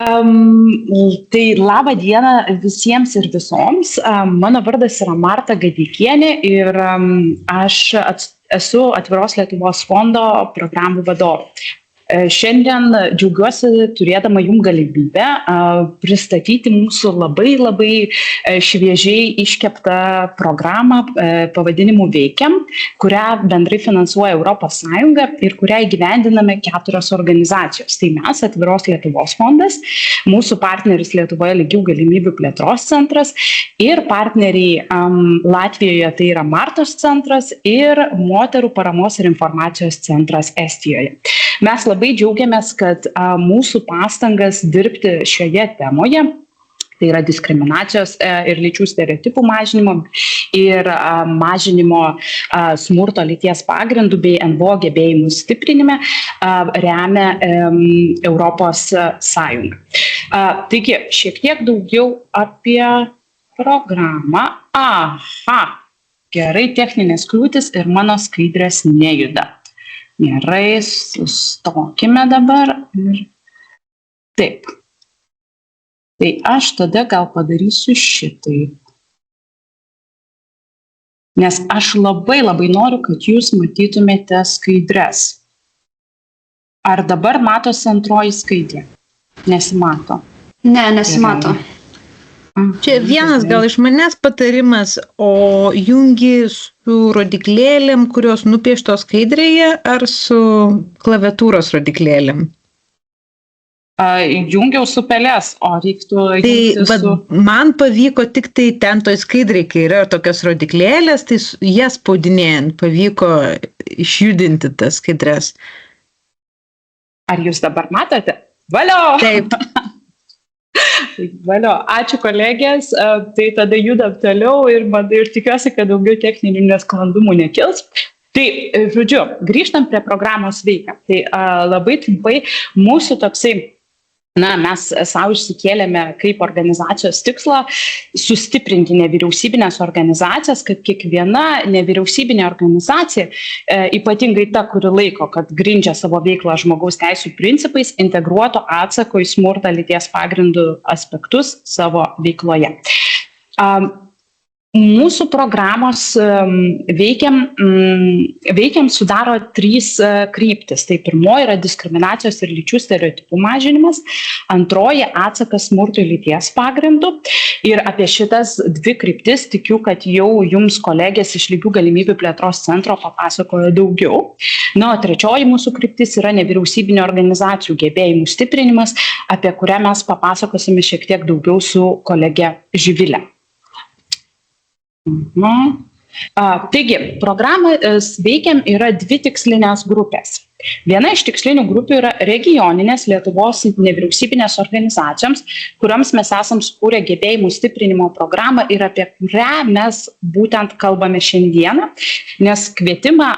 Tai labą dieną visiems ir visoms. Mano vardas yra Marta Gadeikienė ir aš esu Atviros Lietuvos fondo programų vadovė. Šiandien džiaugiuosi turėdama jums galimybę pristatyti mūsų labai šviežiai iškeptą programą pavadinimu Veikiam, kurią bendrai finansuoja Europos Sąjunga ir kurią įgyvendiname 4 organizacijos. Tai mes, Atviros Lietuvos fondas, mūsų partneris Lietuvoje lygių galimybių plėtros centras ir partneriai Latvijoje tai yra Martos centras ir Moterų paramos ir informacijos centras Estijoje. Mes labai džiaugiamės, kad mūsų pastangas dirbti šioje temoje, tai yra diskriminacijos ir lyčių stereotipų mažinimo ir mažinimo smurto lyties pagrindų bei NVO gebėjimų stiprinime, remia Europos Sąjunga. Taigi, šiek tiek daugiau apie programą. Gerai, techninės kliūtis ir mano skaidrės nejuda. Gerai, sustokime dabar. Taip. Tai aš tada gal padarysiu šitaip. Nes aš labai noriu, kad jūs matytumėte skaidres. Ar dabar matosi antroji skaidrė? Nesimato. Ne, nesimato. Čia vienas gal iš manęs patarimas, o jungi su rodiklėlėm, kurios nupieštos skaidrėje, ar su klaviatūros rodiklėlėm? Jungiau su pelės, o reiktų su... Man pavyko tik tai ten toj skaidrėje, kai yra tokios rodiklėlės, tai jas spaudinėjant pavyko išjudinti tas skaidres. Ar jūs dabar matote? Valio! Taip. Valio, ačiū kolegės, tai tada judam toliau ir tikiuosi, kad daugiau techninių nesklandumų nekils. Tai, žodžiu, grįžtam prie programos Veikiam. Tai labai trumpai mūsų toksai, mes savo išsikėlėme kaip organizacijos tikslą sustiprinti nevyriausybinės organizacijas, kad kiekviena nevyriausybinė organizacija, ypatingai ta, kuri laiko, kad grindžia savo veiklą žmogaus teisų principais, integruoto atsako į smurtą lyties pagrindų aspektus savo veikloje. Mūsų programos Veikiam sudaro 3 kryptis. Tai pirmoji yra diskriminacijos ir lyčių stereotipų mažinimas, antroji atsakas smurtui lyties pagrindų. Ir apie šitas 2 kryptis tikiu, kad jau jums kolegės iš lygių galimybių plėtros centro papasakojo daugiau. O trečioji mūsų kryptis yra nevyriausybinio organizacijų gebėjimų stiprinimas, apie kurią mes papasakosime šiek tiek daugiau su kolege Živilė. Taigi, programas Veikiam yra 2 tikslinės grupės. Viena iš tikslinių grupių yra regioninės Lietuvos nevyriausybinės organizacijoms, kuriams mes esam sukūrę gebėjimų stiprinimo programą ir apie kurią mes būtent kalbame šiandieną, nes kvietimą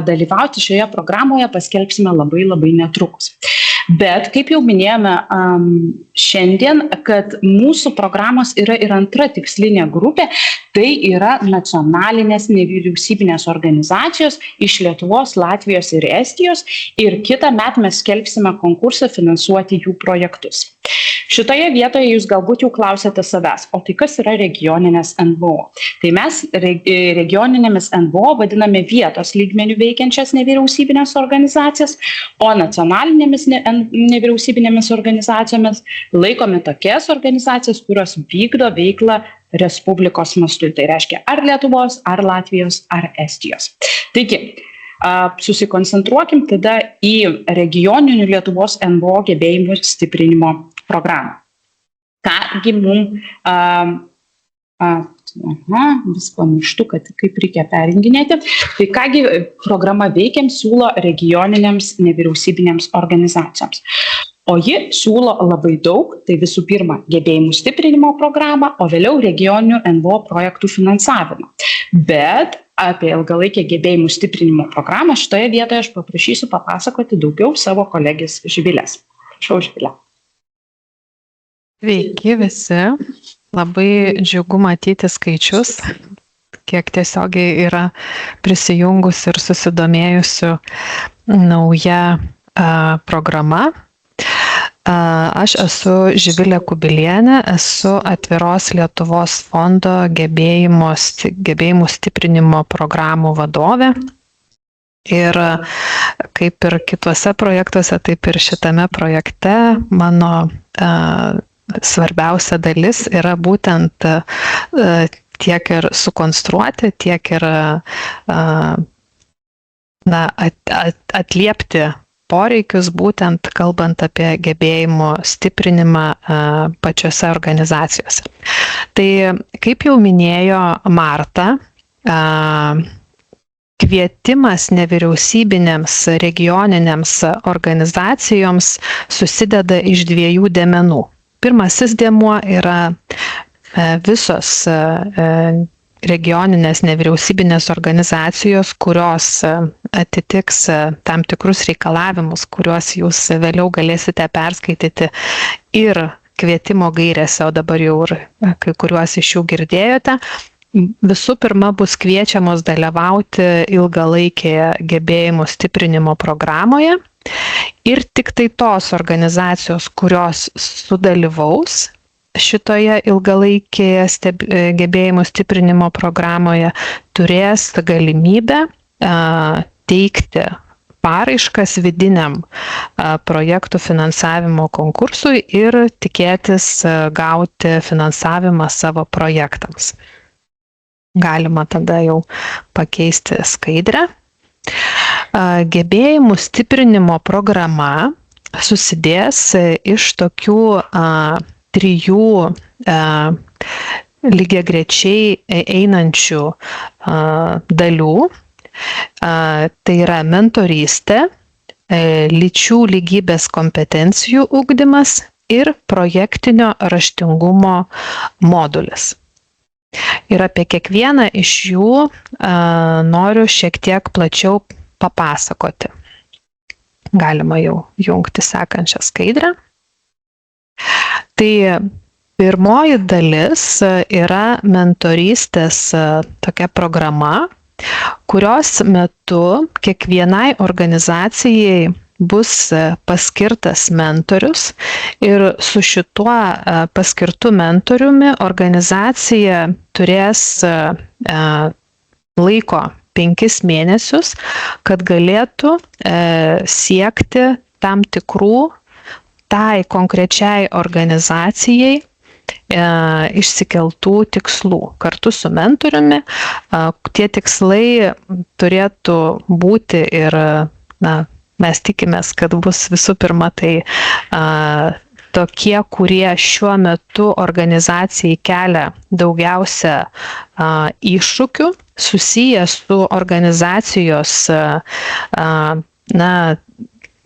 dalyvauti šioje programoje paskelbsime labai netrukus. Bet, kaip jau minėjome šiandien, kad mūsų programos yra ir antra tikslinė grupė, tai yra nacionalinės nevyriausybinės organizacijos iš Lietuvos, Latvijos ir Estijos ir kitą metą mes skelbsime konkursą finansuoti jų projektus. Šitoje vietoje jūs galbūt jau klausėte savęs, o tai kas yra regioninės NVO? Tai mes regioninėmis NVO vadiname vietos lygmenių veikiančias nevyriausybinės organizacijas, o nacionalinėmis nevyriausybinėmis organizacijomis laikome tokias organizacijas, kurios vykdo veiklą Respublikos mastu. Tai reiškia ar Lietuvos, ar Latvijos, ar Estijos. Taigi, susikoncentruokim tada į regioninių Lietuvos NVO gebėjimų stiprinimo programą. Kągi mums, vis pamirštu, kad kaip reikia perjunginėti, tai kągi programa Veikiam siūlo regioninėms nevyriausybinėms organizacijoms. O ji siūlo labai daug, tai visų pirma gebėjimų stiprinimo programą, o vėliau regioninių NVO projektų finansavimą. Bet apie ilgalaikę gebėjimų stiprinimo programą šitoje vietoje aš paprašysiu papasakoti daugiau savo kolegės Živilės. Prašau, Živilė. Sveiki visi, labai džiugu matyti skaičius, kiek tiesiogiai yra prisijungusi ir susidomėjusių nauja programa. Aš esu Živilė Kubilienė, esu Atviros Lietuvos fondo gebėjimų stiprinimo programų vadovė. Ir kaip ir kituose projektuose, taip ir šitame projekte mano svarbiausia dalis yra būtent tiek ir sukonstruoti, tiek ir atliepti poreikius, būtent kalbant apie gebėjimų stiprinimą pačiose organizacijose. Tai, kaip jau minėjo Marta, kvietimas nevyriausybinėms regioninėms organizacijoms susideda iš 2 dėmenų. Pirmasis dėmuo yra visos regioninės nevyriausybinės organizacijos, kurios atitiks tam tikrus reikalavimus, kuriuos jūs vėliau galėsite perskaityti ir kvietimo gairėse, o dabar jau ir kai kuriuos iš jų girdėjote. Visų pirma, bus kviečiamos dalyvauti ilgalaikėje gebėjimų stiprinimo programoje ir tik tai tos organizacijos, kurios sudalyvaus šitoje ilgalaikėje gebėjimų stiprinimo programoje, turės galimybę teikti paraiškas vidiniam projektų finansavimo konkursui ir tikėtis gauti finansavimą savo projektams. Galima tada jau pakeisti skaidrę. Gebėjimų stiprinimo programa susidės iš tokių 3 lygiagrečiai einančių dalių. Tai yra mentorystė, lyčių lygybės kompetencijų ugdymas ir projektinio raštingumo modulis. Ir apie kiekvieną iš jų noriu šiek tiek plačiau papasakoti. Galima jau jungti sekančią skaidrę. Tai pirmoji dalis yra mentorystės tokia programa, kurios metu kiekvienai organizacijai bus paskirtas mentorius ir su šituo paskirtu mentoriumi organizacija turės laiko 5 mėnesius, kad galėtų siekti tam tikrų tai konkrečiai organizacijai išsikeltų tikslų. Kartu su mentoriumi tie tikslai turėtų būti ir mes tikimės, kad bus visų pirma tai tokie, kurie šiuo metu organizacijai kelia daugiausia iššūkių, susiję su organizacijos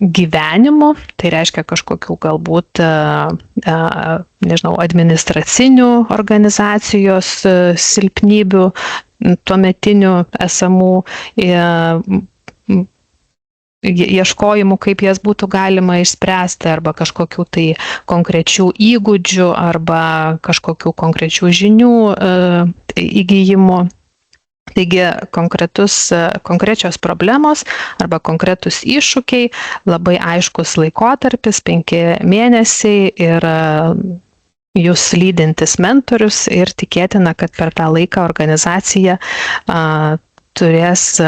gyvenimu, tai reiškia kažkokių galbūt, administracinių organizacijos silpnybių, tuometinių esamų ieškojimų, kaip jas būtų galima išspręsti, arba kažkokių tai konkrečių įgūdžių, arba kažkokių konkrečių žinių įgijimų. Taigi konkrečios problemos arba konkretus iššūkiai, labai aiškus laikotarpis, 5 mėnesiai ir jūs lydintis mentorius ir tikėtina, kad per tą laiką organizacija turės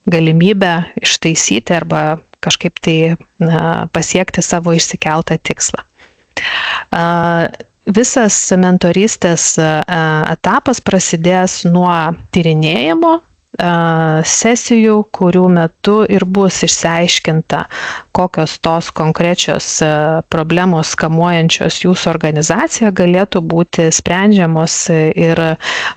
galimybę ištaisyti arba kažkaip tai pasiekti savo išsikeltą tikslą. Visas mentorystės etapas prasidės nuo tyrinėjimo sesijų, kurių metu ir bus išsiaiškinta, kokios tos konkrečios problemos kamuojančios jūsų organizaciją galėtų būti sprendžiamos ir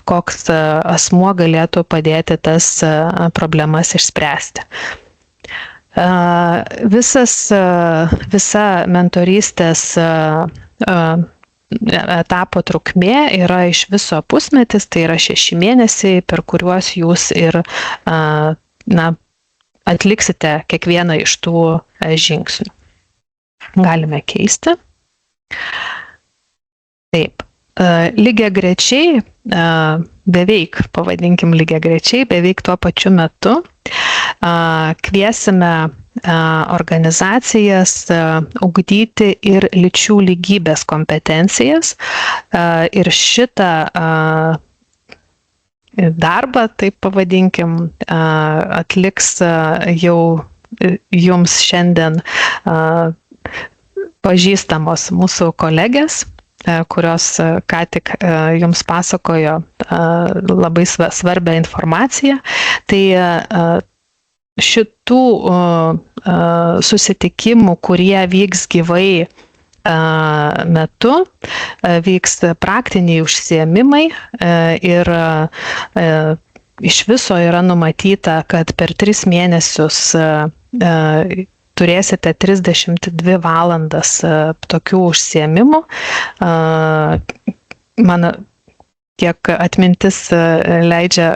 koks asmuo galėtų padėti tas problemas išspręsti. Visa mentorystės etapo trukmė yra iš viso pusmetis, tai yra 6 mėnesiai, per kuriuos jūs ir atliksite kiekvieną iš tų žingsnių. Galime keisti. Taip, lygiagrečiai, beveik tuo pačiu metu kviesime organizacijas ugdyti ir lyčių lygybės kompetencijas. Ir šitą darbą, taip pavadinkim, atliks jau jums šiandien pažįstamos mūsų kolegės, kurios ką tik jums pasakojo labai svarbią informaciją. Tai šitų susitikimų, kurie vyks gyvai metu, vyks praktiniai užsiėmimai ir iš viso yra numatyta, kad per 3 mėnesius turėsite 32 valandas tokių užsiėmimų. Mano kiek atmintis leidžia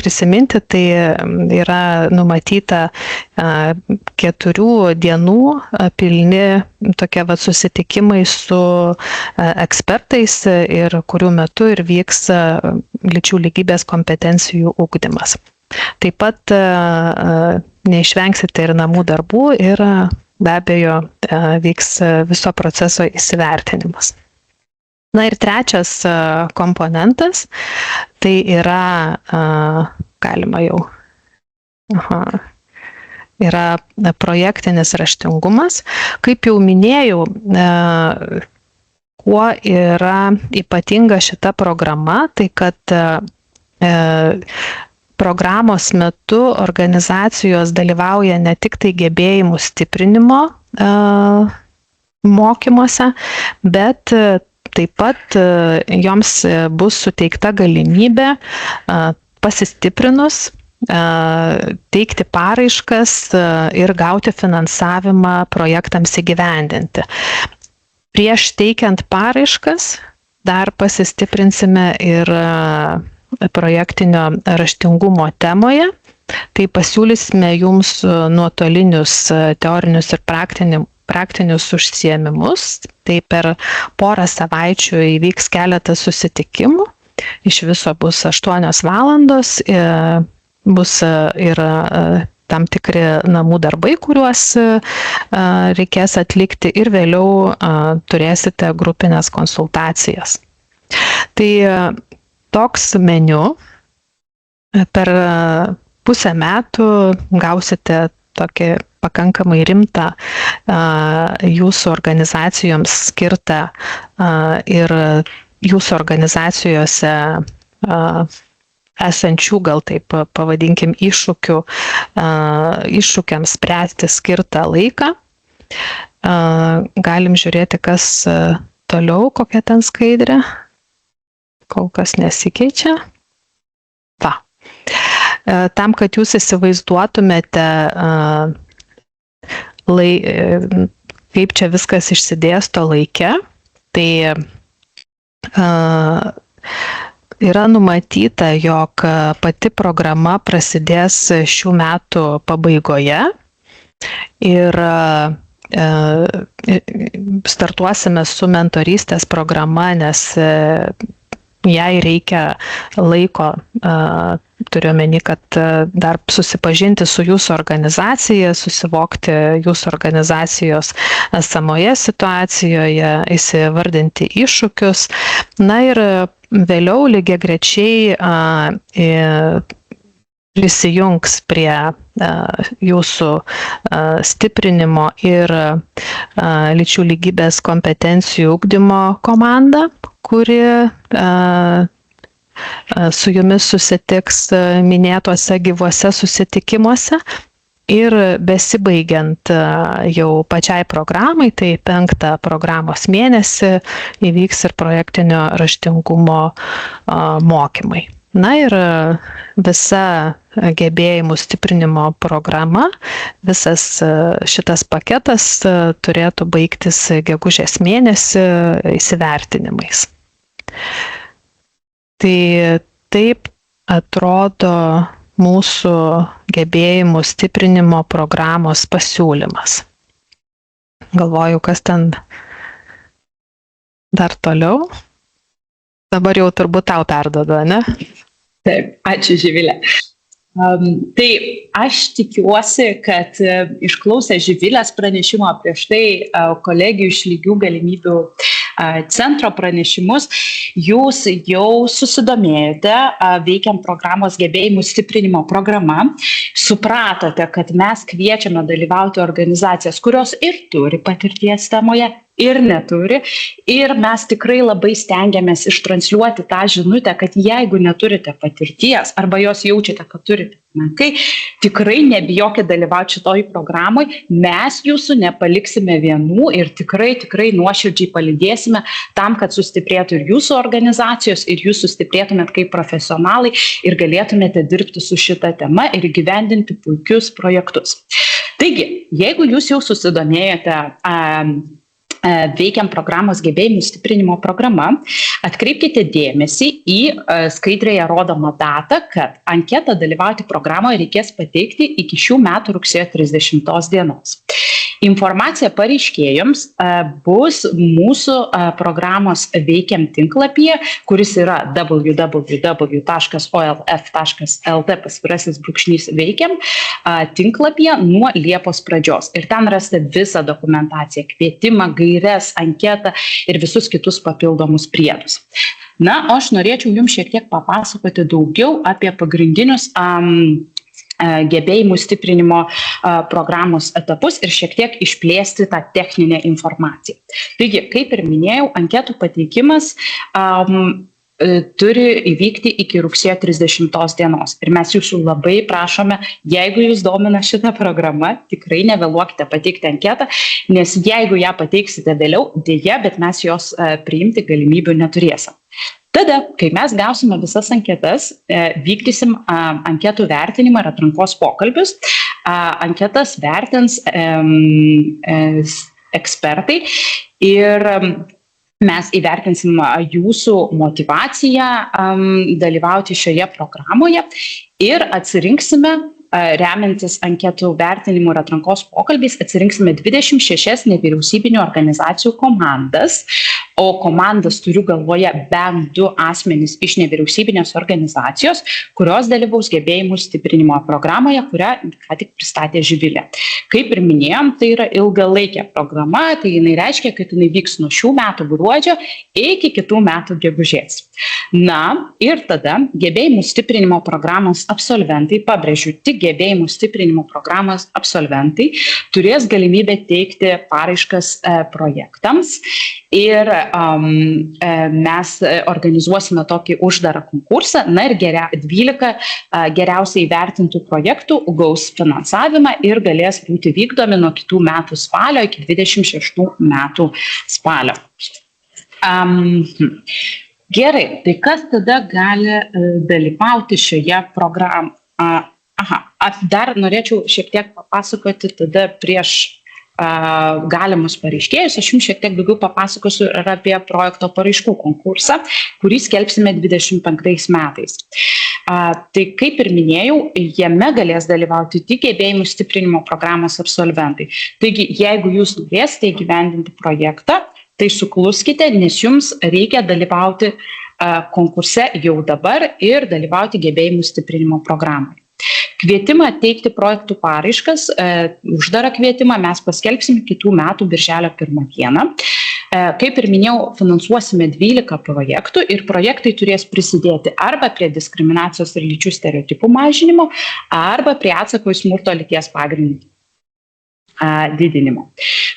prisiminti, tai yra numatyta 4 dienų pilni tokie susitikimai su ekspertais, ir kurių metu ir vyks lyčių lygybės kompetencijų ugdymas. Taip pat neišvengsite ir namų darbų, ir be abejo vyks viso proceso įsivertinimas. Na ir trečias komponentas, tai yra, galima jau, yra projektinis raštingumas. Kaip jau minėjau, kuo yra ypatinga šita programa, tai kad programos metu organizacijos dalyvauja ne tik tai gebėjimų stiprinimo mokymuose, bet taip pat joms bus suteikta galimybė pasistiprinus teikti paraiškas ir gauti finansavimą projektams įgyvendinti. Prieš teikiant paraiškas dar pasistiprinsime ir projektinio raštingumo temoje. Tai pasiūlysime jums nuotolinius teorinius ir praktinius užsiėmimus. Tai per porą savaičių įvyks keletas susitikimų. Iš viso bus 8 valandos, bus ir tam tikri namų darbai, kuriuos reikės atlikti, ir vėliau turėsite grupinės konsultacijas. Tai toks meniu. Per pusę metų gausite tokį pakankamai rimtą jūsų organizacijoms skirtą ir jūsų organizacijose esančių, gal taip pavadinkim, iššūkiams spręsti skirtą laiką. Galim žiūrėti, kas toliau, kokia ten skaidrė. Kol kas nesikeičia. Va. Tam, kad jūs įsivaizduotumėte, kaip čia viskas išsidėsto laike, tai yra numatyta, jog pati programa prasidės šių metų pabaigoje ir startuosime su mentorystės programa, nes jai reikia laiko, turiu omeny, kad dar susipažinti su jūsų organizacija, susivokti jūsų organizacijos esamoje situacijoje, įsivardinti iššūkius. Na ir vėliau lygiagrečiai prisijungs prie jūsų stiprinimo ir lyčių lygybės kompetencijų ugdymo komanda, kuri su jumis susitiks minėtuose gyvuose susitikimuose. Ir besibaigiant jau pačiai programai, tai 5 programos mėnesį įvyks ir projektinio raštingumo mokymai. Na ir visa gebėjimų stiprinimo programa, visas šitas paketas turėtų baigtis gegužės mėnesį įsivertinimais. Tai taip atrodo mūsų gebėjimų stiprinimo programos pasiūlymas. Galvoju, kas ten dar toliau. Dabar jau turbūt tau perduodu, ne? Taip, ačiū, Živilė. Tai aš tikiuosi, kad išklausę Živilės pranešimo prieš tai kolegijų iš lygių galimybių centro pranešimus, jūs jau susidomėjote veikiam programos gebėjimų stiprinimo programa, supratote, kad mes kviečiame dalyvauti organizacijas, kurios ir turi patirties temoje, ir neturi. Ir mes tikrai labai stengiamės ištransliuoti tą žinutę, kad jeigu neturite patirties arba jos jaučiate, kad turite menkai, tikrai nebijokite dalyvauti šitoj programai, mes jūsų nepaliksime vienų ir tikrai nuoširdžiai palydėsime tam, kad sustiprėtų ir jūsų organizacijos, ir jūs sustiprėtumėt kaip profesionalai ir galėtumėte dirbti su šita tema ir įgyvendinti puikius projektus. Taigi, jeigu jūs jau susidomėjote veikiam programos gebėjimų stiprinimo programa, atkreipkite dėmesį į skaidrėje rodomą datą, kad anketą dalyvauti programoje reikės pateikti iki šių metų rugsėjo 30 dienos. Informacija pareiškėjams bus mūsų programos veikiam tinklapyje, kuris yra www.olf.lt/veikiam tinklapyje nuo Liepos pradžios. Ir ten rasite visą dokumentaciją, kvietimą, gaires, anketą ir visus kitus papildomus priedus. Na, o aš norėčiau jums šiek tiek papasakoti daugiau apie pagrindinius gebėjimų stiprinimo programos etapus ir šiek tiek išplėsti tą techninę informaciją. Taigi, kaip ir minėjau, anketų pateikimas turi įvykti iki rugsėjo 30 dienos. Ir mes jūsų labai prašome, jeigu jūs domina šitą programą, tikrai nevėluokite pateikti anketą, nes jeigu ją pateiksite vėliau, dėja, bet mes jos priimti galimybių neturėsim. Tada, kai mes gausime visas anketas, vykdysim anketų vertinimą ir atrankos pokalbius. Anketas vertins ekspertai ir mes įvertinsim jūsų motyvaciją dalyvauti šioje programoje ir atsirinksime, remiantis anketų vertinimų ir atrankos pokalbiais, atsirinksime 26 nevyriausybinių organizacijų komandas, o komandas turiu galvoje bent 2 asmenys iš nevyriausybinės organizacijos, kurios dalyvaus gebėjimų stiprinimo programoje, kurią ką tik pristatė Živilė. Kaip ir minėjom, tai yra ilgalaikė programa, tai jinai reiškia, kad jinai vyks nuo šių metų gruodžio iki kitų metų gegužės. Na, ir tada gebėjimų stiprinimo programos absolventai, pabrėžiu, tik gebėjimų stiprinimo programos absolventai turės galimybę teikti paraiškas projektams ir mes organizuosime tokį uždarą konkursą, na ir 12 geriausiai įvertintų projektų gaus finansavimą ir galės būti vykdomi nuo kitų metų spalio iki 26 metų spalio. Gerai, tai kas tada gali dalyvauti šioje programoje? Dar norėčiau šiek tiek papasakoti tada prieš galimus pareiškėjus. Aš jums šiek tiek daugiau papasakosiu ir apie projekto paraiškų konkursą, kurį skelbsime 25 metais. Tai kaip ir minėjau, jame galės dalyvauti tik gebėjimų stiprinimo programos absolventai. Taigi, jeigu jūs norėsite įgyvendinti projektą, tai sukluskite, nes jums reikia dalyvauti konkurse jau dabar ir dalyvauti gebėjimų stiprinimo programai. Kvietimą teikti projektų paraiškas, uždarą kvietimą mes paskelbsime kitų metų birželio 1 dieną. Kaip ir minėjau, finansuosime 12 projektų ir projektai turės prisidėti arba prie diskriminacijos ir lyčių stereotipų mažinimo, arba prie atsako į smurto lyties pagrindų didinimo.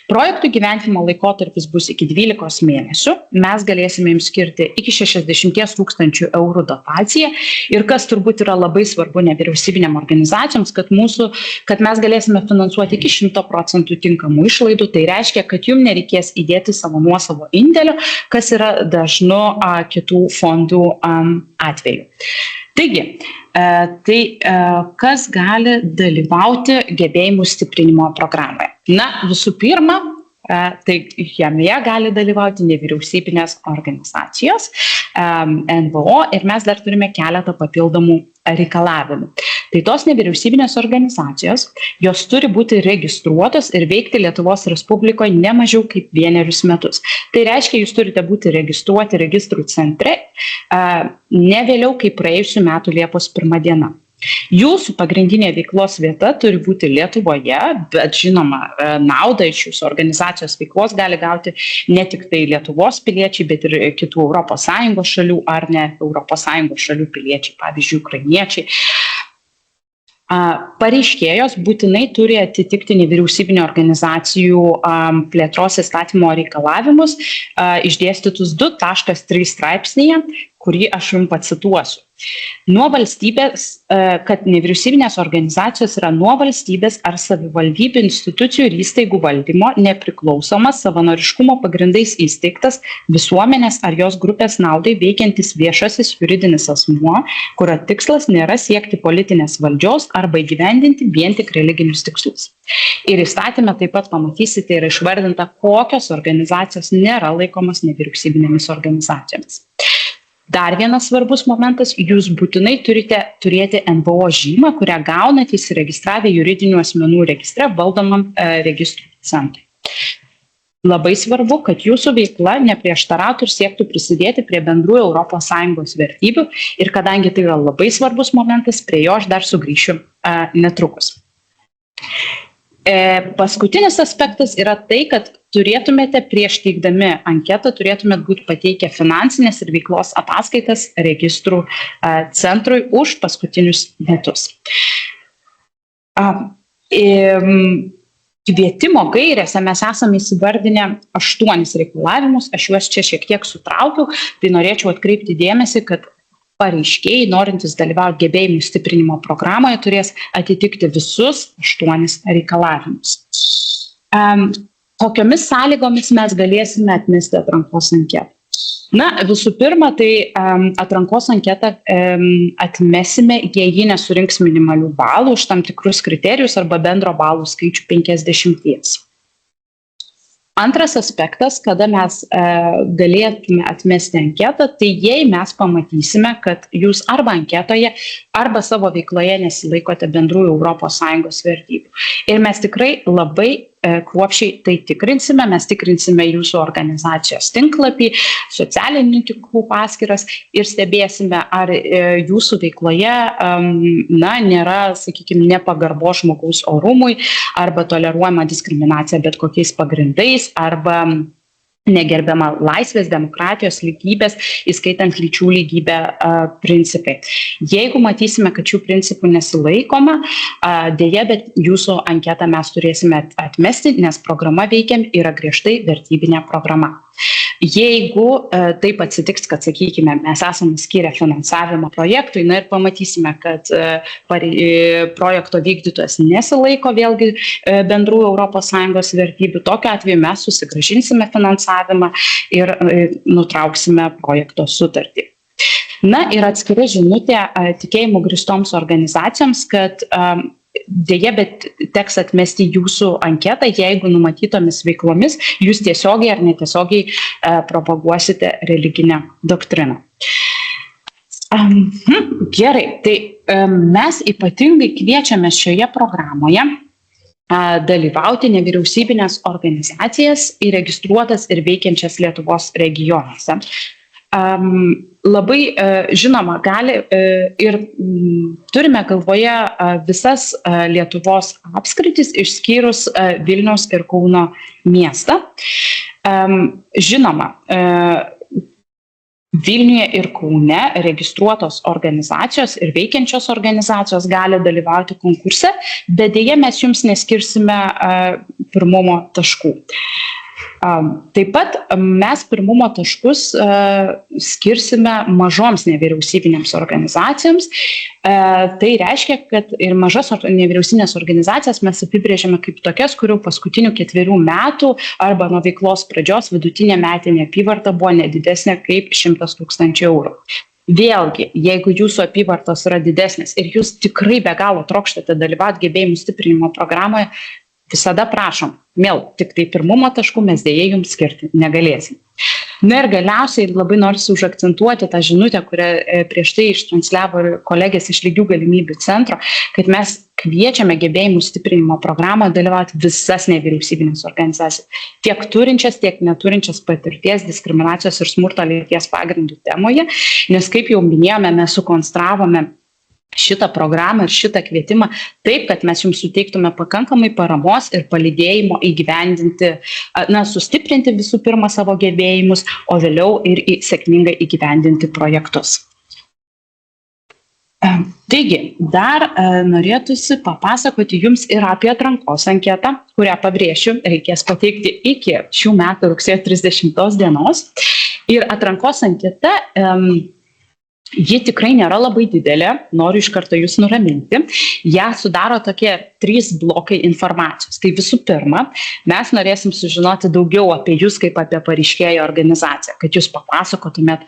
Projektų gyvendinimo laikotarpis bus iki 12 mėnesių. Mes galėsime jums skirti iki 60 000 eurų dotaciją ir kas turbūt yra labai svarbu nevyriausybinėm organizacijoms, kad mes galėsime finansuoti iki 100% tinkamų išlaidų. Tai reiškia, kad jums nereikės įdėti savo nuosavo indėlio, kas yra dažnu kitų fondų atveju. Taigi, kas gali dalyvauti gebėjimų stiprinimo programoje? Na, visų pirma, tai jame gali dalyvauti nevyriausybinės organizacijos, NVO ir mes dar turime keletą papildomų reikalavimų. Tai tos nevyriausybinės organizacijos, jos turi būti registruotos ir veikti Lietuvos Respublikoje ne mažiau kaip 1 metus. Tai reiškia, jūs turite būti registruoti registrų centre ne vėliau kaip praėjusių metų Liepos 1 diena. Jūsų pagrindinė veiklos vieta turi būti Lietuvoje, bet žinoma, naudą iš jūsų organizacijos veiklos gali gauti ne tik tai Lietuvos piliečiai, bet ir kitų ES šalių ar ne ES šalių piliečiai, pavyzdžiui, ukrainiečiai. Pareiškėjos būtinai turi atitikti nevyriausybinio organizacijų plėtros įstatymo reikalavimus, išdėstytus 2.3 straipsnėje, kurį aš jums pacituosiu. Nuo valstybės, kad nevyriausybinės organizacijos yra nuo valstybės ar savivaldybių institucijų ir įstaigų valdymo nepriklausomas savanoriškumo pagrindais įsteigtas visuomenės ar jos grupės naudai veikiantis viešasis juridinis asmuo, kurio tikslas nėra siekti politinės valdžios arba įgyvendinti vien tik religinius tikslus. Ir įstatyme taip pat pamatysite yra išvardinta, kokios organizacijos nėra laikomos nevyriausybinėmis organizacijomis. Dar vienas svarbus momentas, jūs būtinai turite turėti NVO žymą, kurią gaunate įsiregistravę juridinių asmenų registre valdomam registrų centrui. Labai svarbu, kad jūsų veikla neprieštarautų ir siektų prisidėti prie bendrų ES vertybių ir kadangi tai yra labai svarbus momentas, prie jo aš dar sugrįšiu netrukus. Paskutinis aspektas yra tai, kad turėtumėte prieš teikdami anketą, turėtumėte būti pateikę finansinės ir veiklos ataskaitas registrų centrui už paskutinius metus. Kvietimo gairėse mes esame įsivardinę 8 reikalavimus, aš juos čia šiek tiek sutraukiau, tai norėčiau atkreipti dėmesį, kad pareiškėjai, norintys dalyvauti gebėjimų stiprinimo programoje, turės atitikti visus 8 reikalavimus. Kokiomis sąlygomis mes galėsime atmesti atrankos anketą? Visų pirma, tai atrankos anketą atmesime, jei ji nesurinks minimalių balų už tam tikrus kriterijus arba bendro balų skaičių 50. Antras aspektas, kada mes galėtume atmesti anketą, tai jei mes pamatysime, kad jūs arba anketoje, arba savo veikloje nesilaikote bendrųjų ES vertybių. Ir mes tikrai labai kruopščiai tai tikrinsime, mes tikrinsime jūsų organizacijos tinklapį, socialinių tinklų paskyras ir stebėsime, ar jūsų veikloje nėra, sakykime, nepagarbo žmogaus orumui arba toleruojama diskriminacija bet kokiais pagrindais arba negerbiama laisvės, demokratijos, lygybės, įskaitant lyčių lygybę principai. Jeigu matysime, kad šių principų nesilaikoma, dėja, bet jūsų anketą mes turėsime atmesti, nes programa veikiam yra griežtai vertybinė programa. Jeigu taip atsitiks, kad, sakykime, mes esame skyrę finansavimą projektui, ir pamatysime, kad projekto vykdytojas nesilaiko vėlgi bendrų ES vertybių, tokiu atveju mes susigrąžinsime finansavimą ir nutrauksime projekto sutartį. Ir atskira žinutė tikėjimų grįstoms organizacijoms, kad dėja, bet teks atmesti jūsų anketą, jeigu numatytomis veiklomis jūs tiesiogiai ar netiesiogiai propaguosite religinę doktriną. Gerai, tai mes ypatingai kviečiame šioje programoje dalyvauti nevyriausybinės organizacijas įregistruotas ir veikiančias Lietuvos regionuose. Labai žinoma, gali ir turime galvoje visas Lietuvos apskritis išskyrus Vilniaus ir Kauno miestą. Žinoma, Vilniuje ir Kaune registruotos organizacijos ir veikiančios organizacijos gali dalyvauti konkurse, bet dėja mes jums neskirsime pirmumo taškų. Taip pat mes pirmumo taškus skirsime mažoms nevyriausybinėms organizacijoms. Tai reiškia, kad ir mažas nevyriausybinės organizacijas mes apibrėžiame kaip tokias, kurių paskutinių 4 metų arba nuo veiklos pradžios vidutinė metinė apyvarta buvo nedidesnė kaip 100 000 eurų. Vėlgi, jeigu jūsų apyvartos yra didesnės ir jūs tikrai be galo trokštate dalyvauti gebėjimų stiprinimo programoje, visada prašom, tik tai pirmumo taškų mes dėja jums skirti negalėsim. Ir galiausiai labai noriu užakcentuoti tą žinutę, kurią prieš tai ištransliavo kolegės iš Lygių galimybių centro, kad mes kviečiame gebėjimų stiprinimo programą dalyvauti visas nevyriausybinės organizacijas, tiek turinčias, tiek neturinčias patirties diskriminacijos ir smurto lyties pagrindų temoje, nes kaip jau minėjome, mes sukonstravome šitą programą ir šitą kvietimą taip, kad mes jums suteiktume pakankamai paramos ir palydėjimo įgyvendinti, sustiprinti visų pirma savo gebėjimus, o vėliau ir sėkmingai įgyvendinti projektus. Taigi, dar norėtųsi papasakoti jums ir apie atrankos anketą, kurią pabrėšiu, reikės pateikti iki šių metų rugsėjo 30 dienos. Ir atrankos anketa, ji tikrai nėra labai didelė, noriu iš karto jūs nuraminti. Ją sudaro tokie 3 blokai informacijos. Tai visų pirma, mes norėsim sužinoti daugiau apie jūs kaip apie pareiškėjo organizaciją, kad jūs papasakotumėt,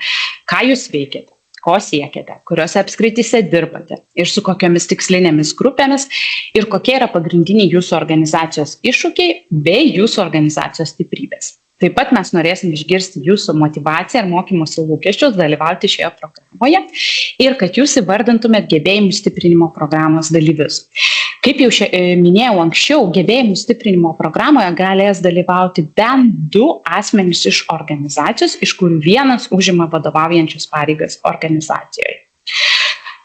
ką jūs veikiate, ko siekiate, kuriuose apskrityse dirbate ir su kokiomis tikslinėmis grupėmis ir kokie yra pagrindiniai jūsų organizacijos iššūkiai bei jūsų organizacijos stiprybės. Taip pat mes norėsim išgirsti jūsų motyvaciją ir mokymosi lūkesčius dalyvauti šioje programoje ir kad jūs įvardintumėt gebėjimų stiprinimo programos dalyvius. Kaip jau minėjau anksčiau, gebėjimų stiprinimo programoje galės dalyvauti bent 2 asmenys iš organizacijos, iš kurių vienas užima vadovaujančias pareigas organizacijoje.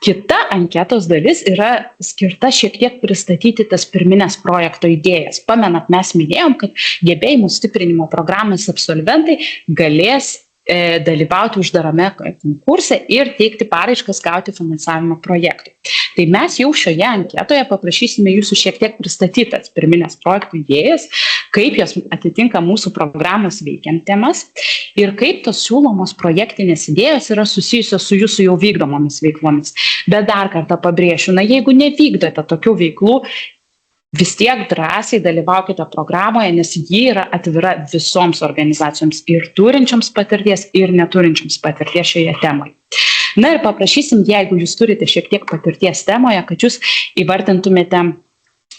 Kita anketos dalis yra skirta šiek tiek pristatyti tas pirminės projekto idėjas. Pamenat, mes minėjom, kad gebėjimų stiprinimo programos absolventai galės dalyvauti uždarame konkurse ir teikti paraiškas gauti finansavimo projektui. Tai mes jau šioje anketoje paprašysime jūsų šiek tiek pristatytas pirminės projektų idėjas, kaip jos atitinka mūsų programos veikiant temas ir kaip tos siūlomos projektinės idėjos yra susijusios su jūsų jau vykdomomis veiklomis. Bet dar kartą pabrėšiu, jeigu nevykdote tokių veiklų, vis tiek drąsiai dalyvaukite programoje, nes ji yra atvira visoms organizacijoms ir turinčioms patirties, ir neturinčioms patirties šioje temoje. Na ir paprašysim, jeigu jūs turite šiek tiek patirties temoje, kad jūs įvardintumėte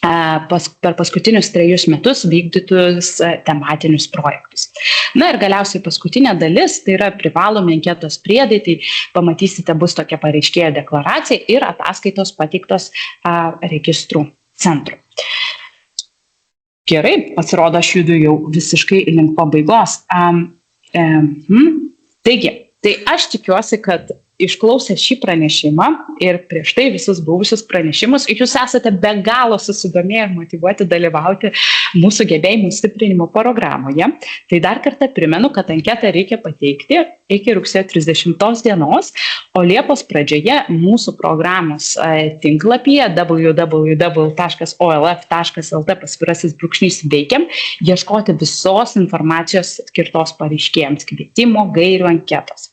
per paskutinius 3 metus vykdytus tematinius projektus. Na ir galiausiai paskutinė dalis, tai yra privalomi anketos priedai, tai pamatysite bus tokia pareiškėjo deklaracija ir ataskaitos pateiktos registrų centrų. Gerai, pasirodo, aš judu jau visiškai link pabaigos. Taigi, tai aš tikiuosi, kad išklausę šį pranešimą ir prieš tai visus buvusius pranešimus, jūs esate be galo susidomėję ir motyvuoti dalyvauti mūsų gebėjimų stiprinimo programoje. Tai dar kartą primenu, kad anketą reikia pateikti iki rugsėjo 30 dienos, o Liepos pradžioje mūsų programos tinklapyje www.olf.lt/veikiam ieškoti visos informacijos skirtos pareiškėjams, kvietimo, gairių, anketos.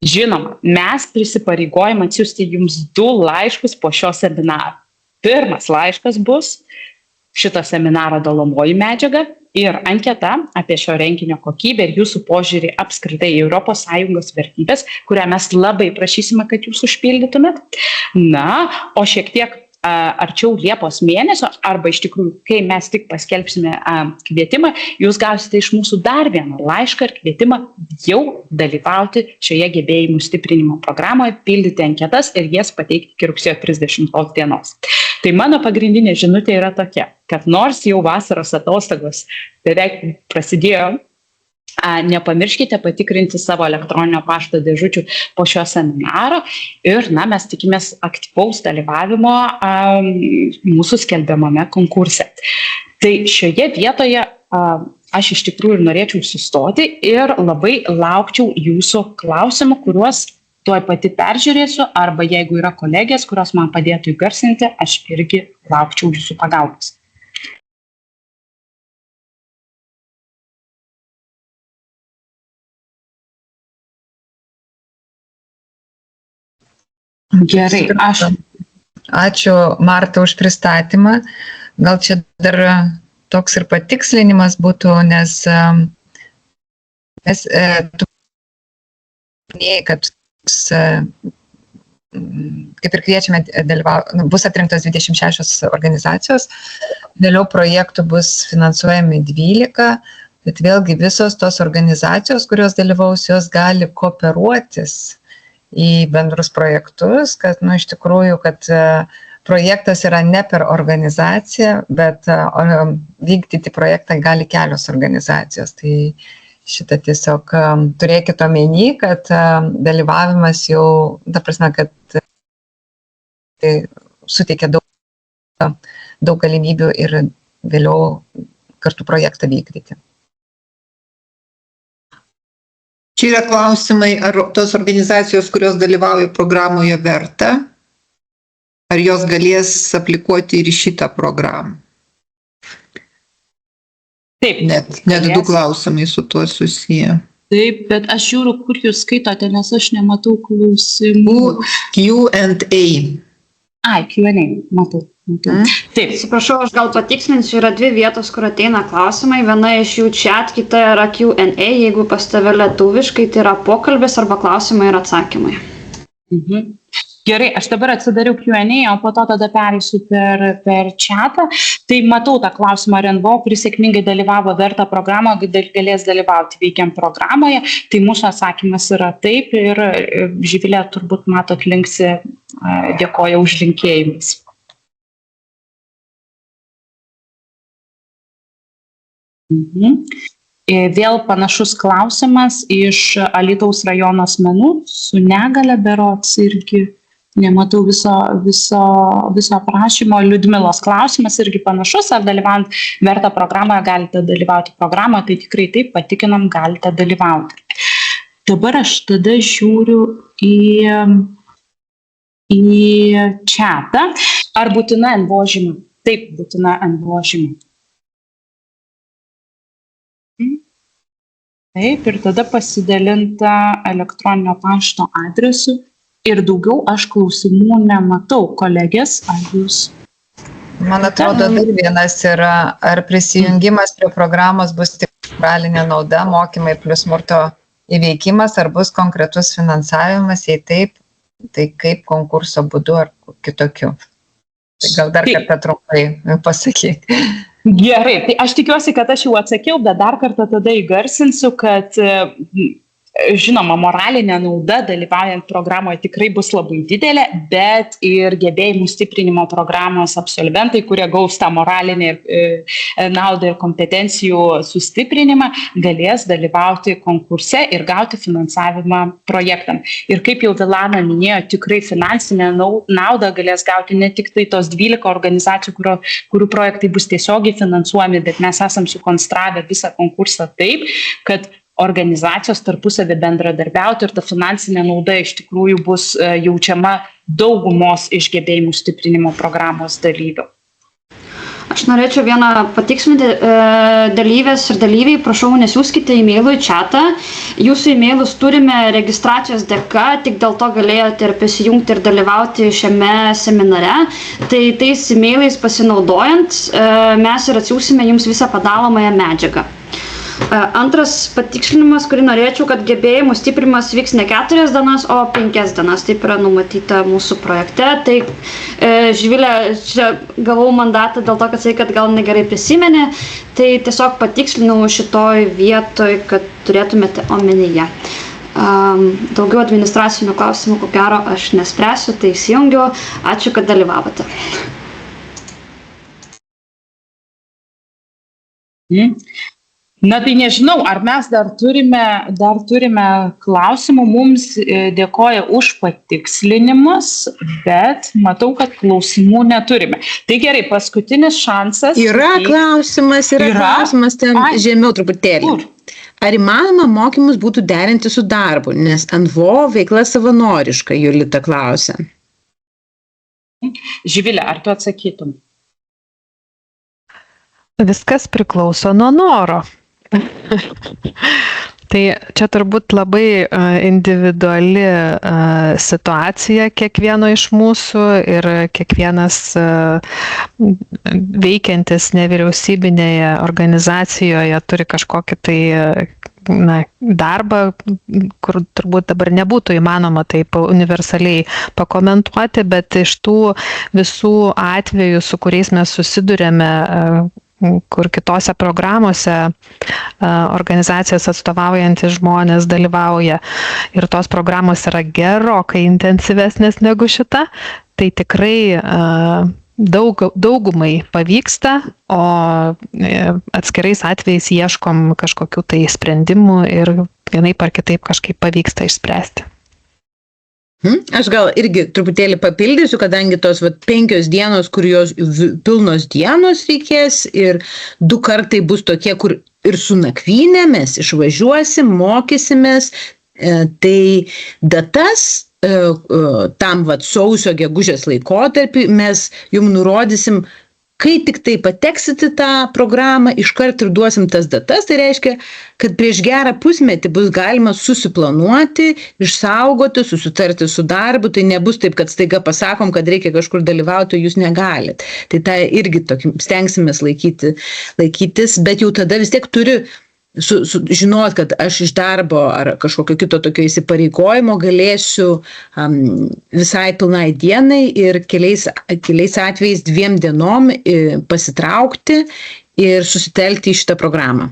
Žinoma, mes prisipareigojam atsiųsti jums 2 laiškus po šio seminaro. Pirmas laiškas bus šito seminaro dalomoji medžiaga ir anketa apie šio renginio kokybę ir jūsų požiūrį apskritai į ES vertybės, kurią mes labai prašysime, kad jūs užpildytumėt. Na, o šiek tiek arčiau Liepos mėnesio, arba iš tikrųjų, kai mes tik paskelbsime kvietimą, jūs gausite iš mūsų dar vieną laišką ir kvietimą jau dalyvauti šioje gebėjimų stiprinimo programoje, pildyti anketas ir jas pateikti iki rugsėjo 30 dienos. Tai mano pagrindinė žinutė yra tokia, kad nors jau vasaros atostogos beveik prasidėjo, nepamirškite patikrinti savo elektroninio pašto dėžučių po šio seminaro ir mes tikimės aktyvaus dalyvavimo mūsų skelbiamame konkurse. Tai šioje vietoje aš iš tikrųjų norėčiau sustoti ir labai laukčiau jūsų klausimų, kuriuos tuoj pati peržiūrėsiu, arba jeigu yra kolegės, kurios man padėtų įgarsinti, aš irgi laukčiau jūsų pagalbos. Gerai, Ačiū, Marta, už pristatymą. Gal čia dar toks ir patikslinimas būtų, nes tu minėjai, kad kaip ir kviečiame dalyvauti, bus atrinktos 26 organizacijos, vėliau projektų bus finansuojami 12, bet vėlgi visos tos organizacijos, kurios dalyvaus, jos gali kooperuotis į bendrus projektus, kad, iš tikrųjų, kad projektas yra ne per organizaciją, bet vykdyti projektą gali kelios organizacijos. Tai šitą tiesiog turėkite omeny, kad dalyvavimas jau, ta prasme, kad suteikia daug galimybių ir vėliau kartu projektą vykdyti. Čia yra klausimai, ar tos organizacijos, kurios dalyvauja programoje, verta, ar jos galės aplikuoti ir į šitą programą. Taip. Net du klausimai su tuo susiję. Taip, bet aš žiūriu, kur jūs skaitote, nes aš nematau klausimų. Q&A. Q&A, matau. Taip. Atsiprašau, aš gal patikslinsiu, yra dvi vietos, kur ateina klausimai. Viena iš jų chat, kita yra Q&A. Jeigu pas tave lietuviškai, tai yra pokalbis arba klausimai ir atsakymai. Gerai, aš dabar atsidariau Q&A, o po to tada pereisiu per chatą. Tai matau tą klausimą, ar NVO, kuris sėkmingai dalyvavo vertą programą, galės dalyvauti veikiam programoje. Tai mūsų atsakymas yra taip ir Živilė turbūt matot linksi, dėkoja už linkėjimus. Vėl panašus klausimas iš Alytaus rajono asmenų su negale berods irgi nematau viso prašymo. Liudmilos klausimas irgi panašus, ar dalyvaujant vertą programoje galite dalyvauti programoje, tai tikrai taip, patikinam, galite dalyvauti. Dabar aš tada žiūriu į chatą. Ar būtina NVO žyma? Taip, būtina NVO žyma. Taip, ir tada pasidalinta elektroninio pašto adresu ir daugiau aš klausimų nematau. Kolegės, ar jūs? Man atrodo, dar vienas yra, ar prisijungimas prie programos bus tik moralinė nauda, mokymai plus smurto įveikimas, ar bus konkretus finansavimas, jei taip, tai kaip konkurso būdu ar kitokiu. Tai gal dar kartą trumpai pasakyk. Gerai, tai aš tikiuosi, kad aš jau atsakiau, bet dar kartą tada įgarsinsiu, kad žinoma, moralinė nauda dalyvaujant programoje tikrai bus labai didelė, bet ir gebėjimų stiprinimo programos absolventai, kurie gaus tą moralinį naudą ir kompetencijų sustiprinimą, galės dalyvauti konkurse ir gauti finansavimą projektam. Ir kaip jau Vilana minėjo, tikrai finansinę naudą galės gauti ne tik tai tos 12 organizacijų, kurių projektai bus tiesiogiai finansuojami, bet mes esam sukonstravę visą konkursą taip, kad organizacijos tarpusavį bendradarbiauti ir ta finansinė nauda iš tikrųjų bus jaučiama daugumos iš gebėjimų stiprinimo programos dalyvių. Aš norėčiau vieną patikslinti dalyvės ir dalyviai, prašau, nesiųskite e-mailų į chatą. Jūsų e-mailus turime registracijos dėka, tik dėl to galėjote ir prisijungti ir dalyvauti šiame seminare. Tai tais e-mailais pasinaudojant, mes ir atsiųsime jums visą padalomąją medžiagą. Antras patikslinimas, kurį norėčiau, kad gebėjimų stiprimas vyks ne 4 dienas, o 5 dienas. Taip yra numatyta mūsų projekte. Tai Živilė, čia gavau mandatą dėl to, kad sakai, kad gal negerai prisimenė. Tai tiesiog patikslinau šitoj vietoj, kad turėtumėte omenyje. Daugiau administracinių klausimų, ko gero, aš nespręsiu, tai įsijungiu. Ačiū, kad dalyvavote. Na tai nežinau, ar mes dar turime klausimų, mums dėkoja už patikslinimus, bet matau, kad klausimų neturime. Tai gerai, paskutinis šansas. Yra klausimas ten žemiau truputėlį. Ar įmanoma mokymus būtų derinti su darbu, nes NVO veikla savanoriška, Julita klausia. Živilė, ar tu atsakytum? Viskas priklauso nuo noro. Tai čia turbūt labai individuali situacija kiekvieno iš mūsų ir kiekvienas veikiantis nevyriausybinėje organizacijoje turi kažkokį tai darbą, kur turbūt dabar nebūtų įmanoma taip universaliai pakomentuoti, bet iš tų visų atvejų, su kuriais mes susidurėme, kur kitose programuose organizacijas atstovaujantis žmonės dalyvauja ir tos programos yra gerokai intensyvesnės negu šita, tai tikrai daugumai pavyksta, o atskirais atvejais ieškom kažkokių tai sprendimų ir vienaip ar kitaip kažkaip pavyksta išspręsti. Aš gal irgi truputėlį papildysiu, kadangi tos 5 dienos, kur jos pilnos dienos reikės ir 2 kartai bus tokie, kur ir su nakvynė mes išvažiuosim, mokysimės, tai datas tam sausio gegužės laikotarpį mes jums nurodysim, kai tik tai pateksit į tą programą, iškart ir duosim tas datas, tai reiškia, kad prieš gerą pusmetį bus galima susiplanuoti, išsaugoti, susitarti su darbu, tai nebus taip, kad staiga pasakom, kad reikia kažkur dalyvauti, jūs negalit. Tai tą irgi stengsimės laikytis, bet jau tada vis tiek turi žinot, kad aš iš darbo ar kažkokio kito tokio įsipareigojimo galėsiu visai pilnai dienai ir keliais atvejais 2 dienom pasitraukti ir susitelkti į šitą programą.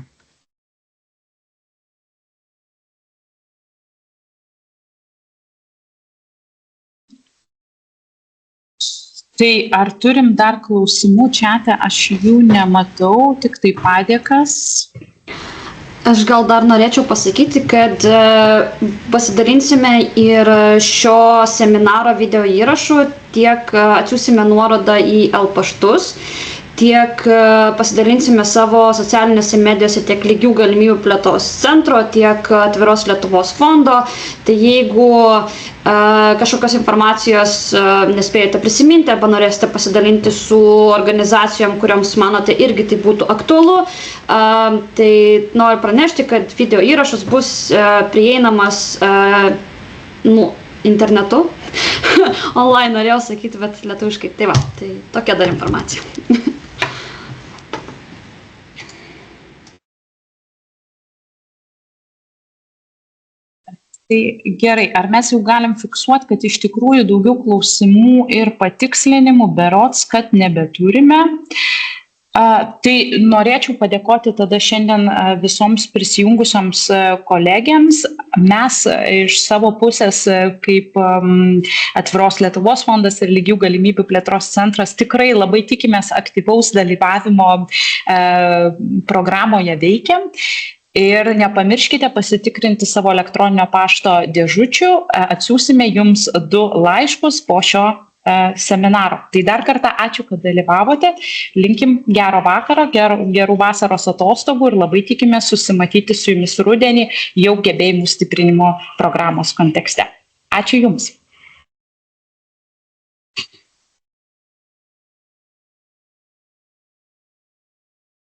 Tai ar turim dar klausimų čiate? Aš jų nematau, tik tai padėkas. Aš gal dar norėčiau pasakyti, kad pasidalinsime ir šio seminaro video įrašų, tiek atsiųsime nuorodą į L-paštus, tiek pasidalinsime savo socialinėse medijose tiek Lygių galimybių plėtros centro, tiek Atviros Lietuvos fondo. Tai jeigu kažkokios informacijos nespėjote prisiminti arba norėsite pasidalinti su organizacijom, kurioms manote irgi tai būtų aktualu, tai noriu pranešti, kad video įrašas bus prieinamas internetu. Online norėjau sakyti, bet lietuviškai. Tai va, tai tokia dar informacija. Tai gerai, ar mes jau galim fiksuoti, kad iš tikrųjų daugiau klausimų ir patikslinimų berods, kad nebeturime? Tai norėčiau padėkoti tada šiandien visoms prisijungusioms kolegėms. Mes iš savo pusės, kaip Atviros Lietuvos fondas ir Lygių galimybių plėtros centras, tikrai labai tikimės aktyvaus dalyvavimo programoje veikiam. Ir nepamirškite pasitikrinti savo elektroninio pašto dėžučių. Atsiųsime jums 2 laiškus po šio seminaro. Tai dar kartą ačiū, kad dalyvavote. Linkim gero vakaro, gerų vasaros atostogų ir labai tikime susimatyti su jumis rudenį jau gebėjimų stiprinimo programos kontekste. Ačiū Jums.